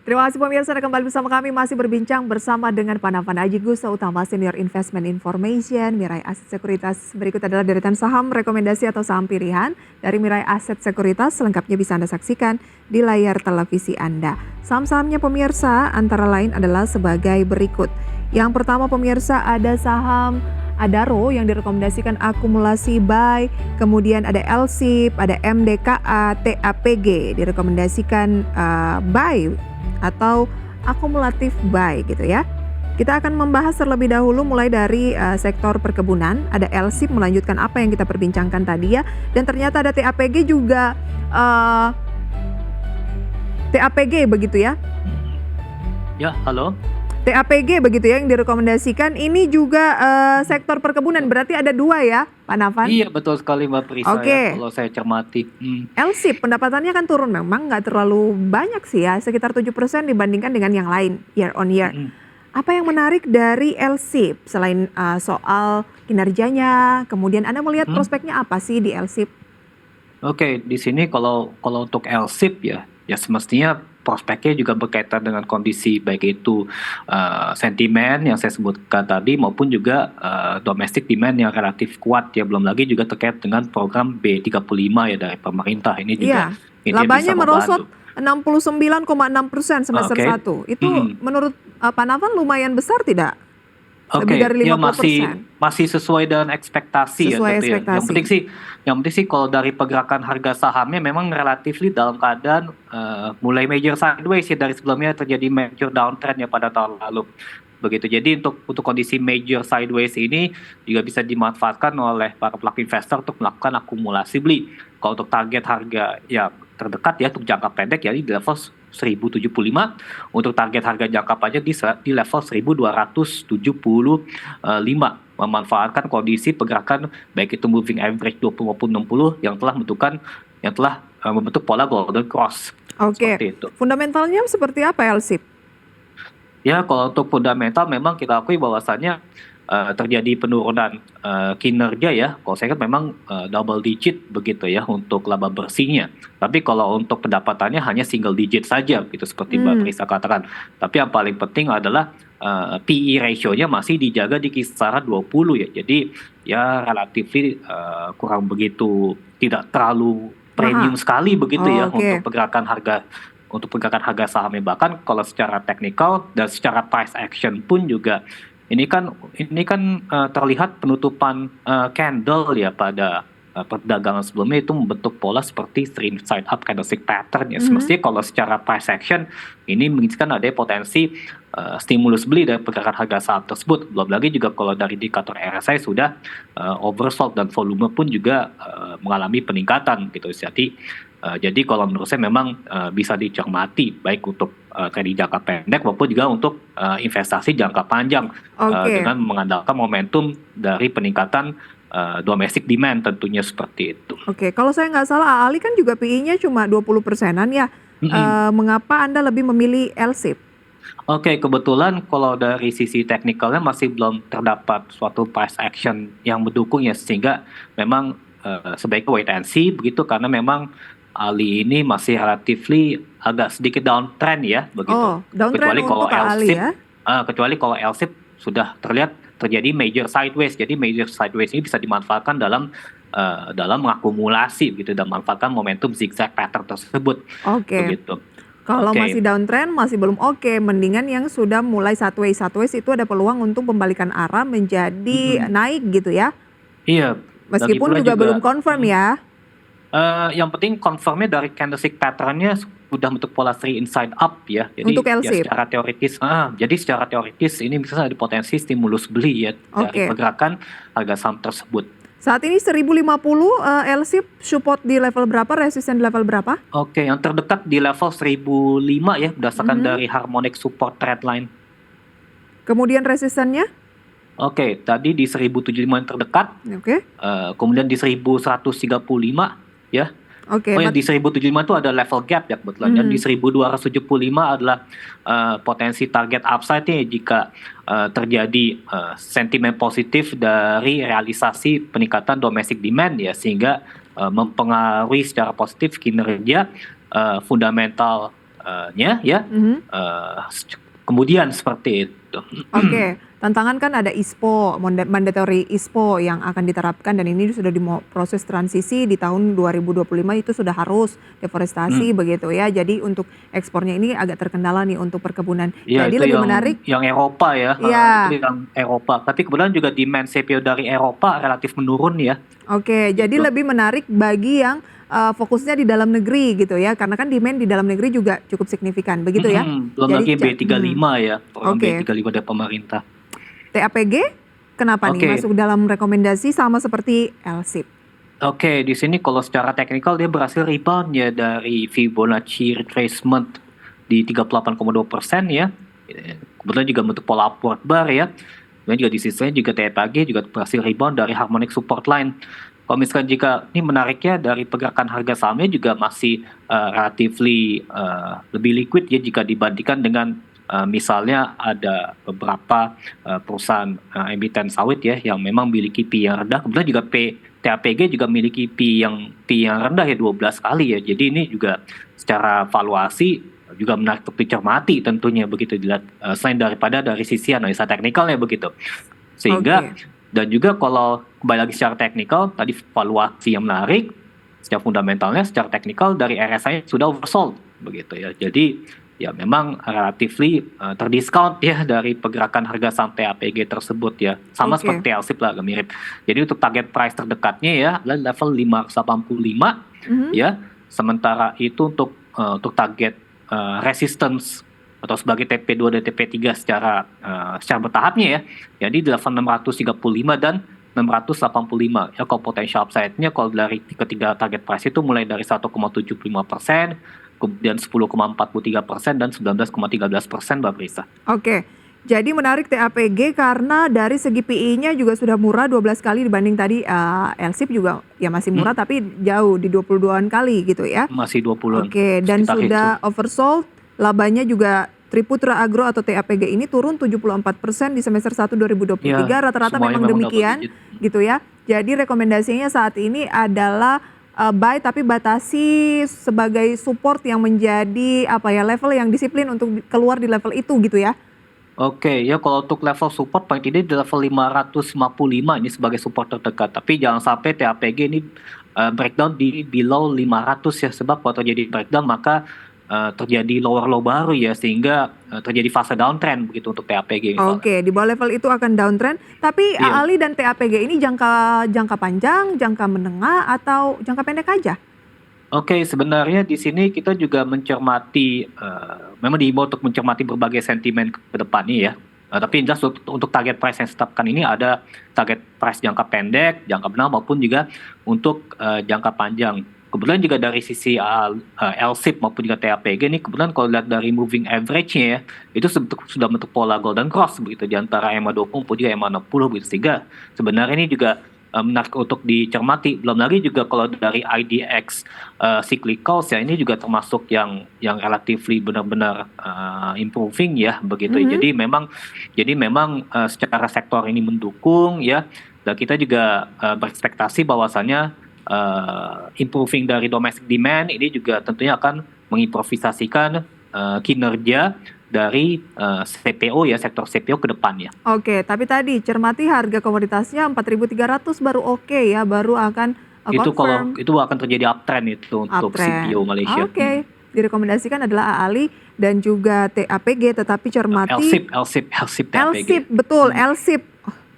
Terima kasih pemirsa Anda kembali bersama kami masih berbincang bersama dengan Panavan Aji Gusta Utama Senior Investment Information Mirai Aset Sekuritas. Berikut adalah deretan saham rekomendasi atau saham pilihan dari Mirai Aset Sekuritas. Selengkapnya bisa Anda saksikan di layar televisi Anda. Saham-sahamnya pemirsa antara lain adalah sebagai berikut. Yang pertama pemirsa ada saham Adaro yang direkomendasikan akumulasi buy, kemudian ada LSIP, ada MDKA, TAPG direkomendasikan buy atau akumulatif buy gitu ya. Kita akan membahas terlebih dahulu mulai dari sektor perkebunan, ada LSIP melanjutkan apa yang kita perbincangkan tadi ya, dan ternyata ada TAPG juga TAPG begitu ya. Ya, halo. TAPG begitu ya yang direkomendasikan. Ini juga sektor perkebunan, berarti ada dua ya Pak Navan? Iya betul sekali Mbak Prisa Oke. ya, kalau saya cermati. LSIP pendapatannya kan turun, memang nggak terlalu banyak sih ya, sekitar 7% dibandingkan dengan yang lain year on year. Apa yang menarik dari LSIP selain soal kinerjanya, kemudian Anda melihat prospeknya apa sih di LSIP? Oke, di sini kalau untuk LSIP ya semestinya prospeknya juga berkaitan dengan kondisi baik itu sentimen yang saya sebutkan tadi maupun juga domestic demand yang relatif kuat ya, belum lagi juga terkait dengan program B35 ya dari pemerintah ini juga. Iya, labanya merosot 69,6% semester 1. Itu menurut Pak Navan lumayan besar tidak? Lebih dari 50%. Ya masih sesuai dengan ekspektasi sesuai ya gitu ekspektasi. ya. Yang penting sih kalau dari pergerakan harga sahamnya memang relatif dalam keadaan mulai major sideways ya, dari sebelumnya terjadi major downtrend ya pada tahun lalu. Begitu. Jadi untuk kondisi major sideways ini juga bisa dimanfaatkan oleh para pelaku investor untuk melakukan akumulasi beli. Kalau untuk target harga ya terdekat ya untuk jangka pendek ya di level 1075, untuk target harga jangka panjang di level 1275, memanfaatkan kondisi pergerakan baik itu moving average 20 maupun 60 yang telah membentuk pola golden cross. Oke. Fundamentalnya seperti apa LSIP? Ya, kalau untuk fundamental memang kita akui bahwasannya terjadi penurunan kinerja ya. Kalau saya kan memang double digit begitu ya untuk laba bersihnya. Tapi kalau untuk pendapatannya hanya single digit saja gitu seperti Mbak Prisa katakan. Tapi yang paling penting adalah PE ratio-nya masih dijaga di kisaran 20 ya. Jadi ya relatif kurang begitu, tidak terlalu premium sekali begitu ya untuk pergerakan harga sahamnya. Bahkan kalau secara teknikal dan secara price action pun juga ini kan terlihat penutupan candle ya pada perdagangan sebelumnya itu membentuk pola seperti three side up candlestick pattern ya. Semestinya kalau secara price action ini menginginkan ada potensi stimulus beli dari pergerakan harga saham tersebut. Belum lagi juga kalau dari indikator RSI sudah oversold dan volume pun juga mengalami peningkatan gitu. Jadi kalau menurut saya memang bisa dicermati baik untuk trading jangka pendek maupun juga untuk investasi jangka panjang dengan mengandalkan momentum dari peningkatan domestic demand tentunya seperti itu. Oke, kalau saya nggak salah Ali kan juga PI-nya cuma 20%-an ya. Mengapa Anda lebih memilih LSIP? Oke, kebetulan kalau dari sisi teknikalnya masih belum terdapat suatu price action yang mendukung ya, sehingga memang sebaiknya wait and see begitu, karena memang Ali ini masih relatively agak sedikit downtrend ya begitu. Kecuali kalau LSIP ya? Kecuali kalau LSIP sudah terjadi major sideways. Jadi major sideways ini bisa dimanfaatkan dalam mengakumulasi gitu dan memanfaatkan momentum zigzag pattern tersebut. Begitu. Kalau masih downtrend, masih belum mendingan yang sudah mulai sideways itu ada peluang untuk pembalikan arah menjadi naik gitu ya? Iya. Meskipun juga belum confirm ya? Yang penting confirmnya dari candlestick pattern-nya sudah bentuk pola 3 inside up ya. Jadi untuk LSIP. Secara teoritis ini bisa ada potensi stimulus beli ya dari pergerakan harga saham tersebut. Saat ini 1050 LSIP support di level berapa, resisten di level berapa? Oke, yang terdekat di level 1005 ya berdasarkan dari harmonic support trend line. Kemudian resistennya? Oke, tadi di 1075 yang terdekat. Kemudian di 1135 ya. Di 1075 itu ada level gap ya kebetulan. Dan di 1275 adalah potensi target upside-nya jika terjadi sentimen positif dari realisasi peningkatan domestic demand ya, sehingga mempengaruhi secara positif kinerja fundamental nya ya. Mhm. Eh, Kemudian seperti itu. Oke, tantangan kan ada ISPO, mandatory ISPO yang akan diterapkan dan ini sudah di proses transisi di tahun 2025 itu sudah harus deforestasi Hmm. begitu ya. Jadi untuk ekspornya ini agak terkendala nih untuk perkebunan. Iya, Jadi itu lebih menarik, yang Eropa ya, itu ya. yang Eropa. Tapi kemudian juga demand CPO dari Eropa relatif menurun ya, Oke, jadi gitu. lebih menarik bagi yang fokusnya di dalam negeri gitu ya, karena kan demand di dalam negeri juga cukup signifikan, begitu ya? Belum Jadi, lagi B35 ya, program oke. B35 dari pemerintah. TAPG, kenapa nih Oke, masuk dalam rekomendasi sama seperti LSIP? oke, di sini kalau secara teknikal dia berhasil rebound ya dari Fibonacci retracement di 38,2% ya. Kemudian juga bentuk pola upward bar ya. Kemudian juga di sisinya juga TPG juga berhasil rebound dari harmonic support line. Kalau misalkan jika ini menariknya dari pergerakan harga sahamnya juga masih relatively lebih liquid ya jika dibandingkan dengan misalnya ada beberapa perusahaan emiten sawit ya yang memang memiliki P yang rendah, kemudian juga TAPG juga memiliki P yang rendah ya 12 kali ya. Jadi ini juga secara valuasi juga menarik untuk dicermati tentunya begitu dilihat selain daripada dari sisi analisa teknikalnya begitu. Sehingga Oke, dan juga kalau kembali lagi secara teknikal tadi valuasi yang menarik, secara fundamentalnya secara teknikal dari RSI sudah oversold begitu ya. Jadi ya memang relatively terdiscount ya dari pergerakan harga saham TAPG tersebut ya. Sama oke. seperti LSIP lah agak mirip. Jadi untuk target price terdekatnya ya adalah level 585 Mhm. ya. Sementara itu untuk target resistance atau sebagai TP2 dan TP3 secara bertahapnya ya. Jadi di level 635 dan 685 ya. Kalau potential upside-nya kalau dari ketiga target price itu mulai dari 1,75%, kemudian 10,43% dan 19,13% Mbak Prisa. Oke, jadi menarik TAPG karena dari segi PI-nya juga sudah murah 12 kali dibanding tadi LSIP juga ya masih murah Hmm, tapi jauh di 22-an kali gitu ya. masih 20-an Oke, dan sekitar itu. sudah oversold, labanya juga Triputra Agro atau TAPG ini turun 74% di semester 1 Ya, 2023, rata-rata semuanya memang memang double demikian digit. gitu ya. Jadi rekomendasinya saat ini adalah buy tapi batasi sebagai support yang menjadi apa ya level yang disiplin untuk keluar di level itu gitu ya. Oke, ya kalau untuk level support paling tidak di level 555 ini sebagai support terdekat. Tapi jangan sampai TAPG ini breakdown di below 500 ya. Sebab kalau terjadi breakdown maka terjadi lower low baru ya. Sehingga terjadi fase downtrend begitu untuk TAPG misalnya. Oke, di bawah level itu akan downtrend. Tapi Iya, AALI dan TAPG ini jangka jangka panjang, jangka menengah atau jangka pendek aja? oke, sebenarnya di sini kita juga mencermati, memang diimbau untuk mencermati berbagai sentimen ke depannya ya. Tapi jelas untuk target price yang ditetapkan ini ada target price jangka pendek, jangka menengah maupun juga untuk jangka panjang. Kebetulan juga dari sisi LSIP maupun juga TAPG ini kebetulan kalau lihat dari moving average-nya ya, itu sudah bentuk pola golden cross begitu di antara EMA 20 maupun juga EMA 60 begitu. Sehingga sebenarnya ini juga menarik untuk dicermati. Belum lagi juga kalau dari IDX cyclicals ya ini juga termasuk yang relatively benar-benar improving ya begitu. Mhm. Jadi memang secara sektor ini mendukung ya. Dan kita juga berekspektasi bahwasannya improving dari domestic demand ini juga tentunya akan mengimprovisasikan kinerja dari CPO ya sektor CPO ke depannya. Oke, tapi tadi cermati harga komoditasnya 4.300 baru oke ya, baru akan confirm Itu akan terjadi uptrend itu untuk uptrend. CPO Malaysia. Oke, direkomendasikan adalah AALI dan juga TAPG, tetapi cermati LSIP TAPG. LSIP, betul LSIP.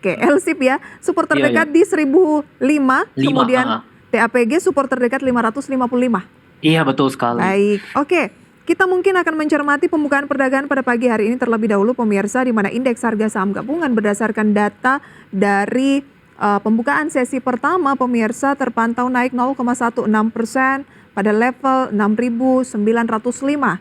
Oke, LSIP ya, support Iya ya, terdekat di 1005, 5. kemudian TAPG support terdekat 555. Iya betul sekali. Baik, oke. Kita mungkin akan mencermati pembukaan perdagangan pada pagi hari ini terlebih dahulu pemirsa, di mana indeks harga saham gabungan berdasarkan data dari pembukaan sesi pertama pemirsa terpantau naik 0,16% pada level 6.905.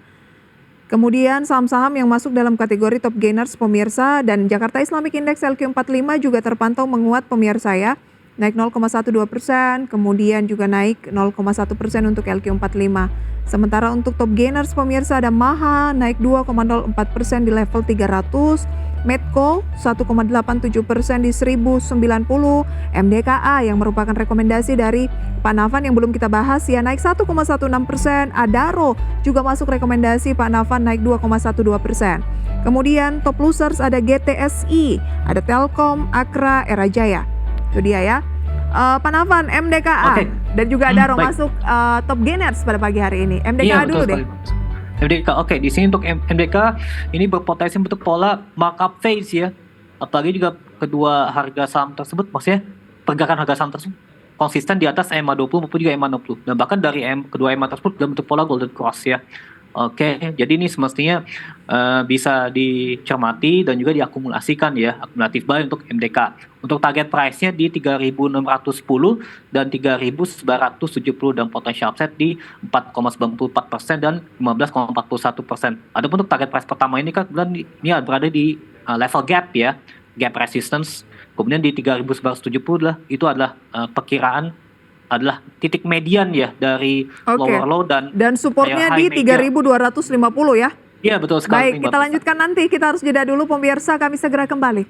Kemudian saham-saham yang masuk dalam kategori top gainers pemirsa dan Jakarta Islamic Index LQ45 juga terpantau menguat pemirsa ya. naik 0,12%, kemudian juga naik 0,1% untuk LQ45. Sementara untuk top gainers pemirsa ada Maha naik 2,04% di level 300, Medco 1,87% di 1090, MDKA yang merupakan rekomendasi dari Pak Nafan yang belum kita bahas ya naik 1,16%, Adaro juga masuk rekomendasi Pak Nafan naik 2,12%. Kemudian top losers ada GTSI, ada Telkom, Akra, Era Jaya. Itu dia ya. Pak Nafan, MDKA Oke. dan juga Adaro Baik. masuk top gainers pada pagi hari ini. MDKA Iya, dulu betul deh. sekali. MDK, oke, di sini untuk MDK ini berpotensi bentuk pola markup phase ya. Apalagi juga kedua harga saham tersebut, maksudnya pergerakan harga saham tersebut konsisten di atas EMA 20 maupun juga EMA 60. Dan bahkan dari kedua EMA tersebut dalam bentuk pola golden cross ya. Oke, jadi ini semestinya bisa dicermati dan juga diakumulasikan ya, akumulatif buy untuk MDK. Untuk target price-nya di 3.610 dan 3.970 dan potensial upside di 4,94% dan 15,41%. Adapun untuk target price pertama ini kan ini berada di level gap ya, gap resistance. Kemudian di 3.970 lah, itu adalah perkiraan adalah titik median ya dari lower low dan supportnya high di major. 3.250 ya. Iya betul sekali. Baik, kita lanjutkan nanti. Kita harus jeda dulu pemirsa, kami segera kembali.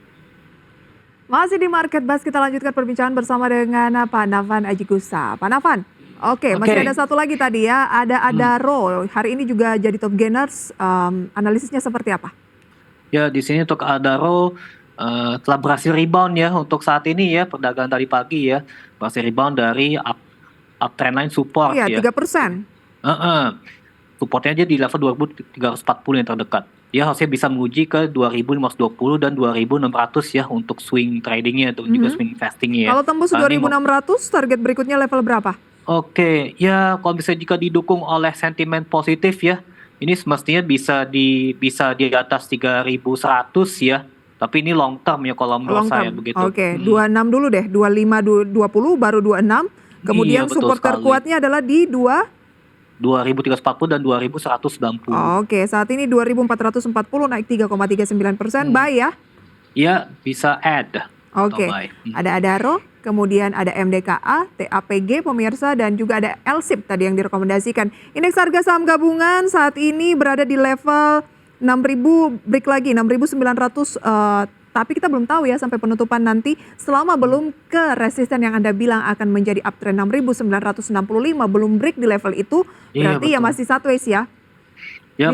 Masih di Market Buzz, kita lanjutkan perbincangan bersama dengan Pak Nafan Ajigusa. Pak Nafan, oke, masih ada satu lagi tadi ya, ada Adaro. Hari ini juga jadi top gainers, analisisnya seperti apa? Ya, di sini untuk Adaro telah berhasil rebound ya untuk saat ini ya, perdagangan tadi pagi ya, berhasil rebound dari uptrend line support Iya, ya. 3%. Supportnya aja di level 2.340 yang terdekat. Ya harusnya bisa menguji ke 2.520 dan 2.600 ya untuk swing tradingnya atau juga swing investingnya ya. Kalau tembus 2.600, target berikutnya level berapa? Oke, ya kalau bisa jika didukung oleh sentimen positif ya, ini semestinya bisa di atas 3.100 ya. Tapi ini long term ya kalau menurut saya begitu. Oke, 26 dulu deh, 2520 baru 26. Kemudian Iya, betul support sekali. terkuatnya adalah di 2.340 dan 2.190. Oke, saat ini 2.440 naik 3,39%. Buy ya? Iya, bisa add. Oke, atau buy. ada Adaro, kemudian ada MDKA, TAPG pemirsa, dan juga ada LSIP tadi yang direkomendasikan. Indeks harga saham gabungan saat ini berada di level 6.000, break lagi 6.900, tapi kita belum tahu ya sampai penutupan nanti selama belum ke resisten yang Anda bilang akan menjadi uptrend 6.965 belum break di level itu, Iya, berarti ya betul. masih sideways ya. Ya,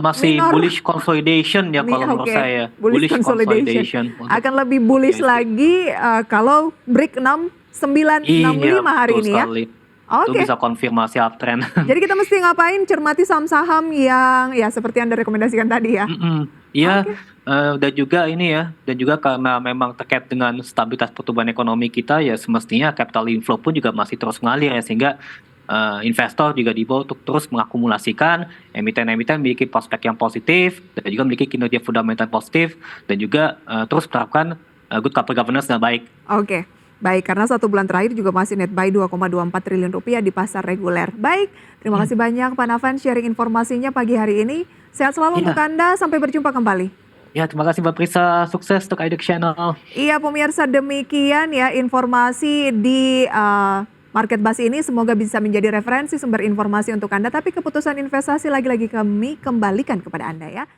masih minor. bullish consolidation ya kalau menurut Oke, saya. bullish consolidation. untuk Akan lebih bullish IHSG. lagi kalau break 6965 Iya, hari betul ini ya. sekali. Itu Oke. bisa konfirmasi uptrend. Jadi kita mesti ngapain? Cermati saham-saham yang ya seperti Anda rekomendasikan tadi ya. Iya, dan juga ini ya, dan juga karena memang terkait dengan stabilitas pertumbuhan ekonomi kita ya semestinya capital inflow pun juga masih terus mengalir ya sehingga investor juga dibawa untuk terus mengakumulasikan emiten-emiten memiliki prospek yang positif dan juga memiliki kinerja fundamental positif dan juga terus menerapkan good corporate governance dengan baik. Oke. Baik, karena 1 bulan terakhir juga masih net buy 2,24 triliun rupiah di pasar reguler. Baik, terima kasih banyak Pak Nafan sharing informasinya pagi hari ini. Sehat selalu untuk Anda, sampai berjumpa kembali. Ya, terima kasih Mbak Prisa, sukses untuk IDEX Channel. Iya pemirsa, demikian ya informasi di Market Buzz ini. Semoga bisa menjadi referensi sumber informasi untuk Anda. Tapi keputusan investasi lagi-lagi kami kembalikan kepada Anda ya.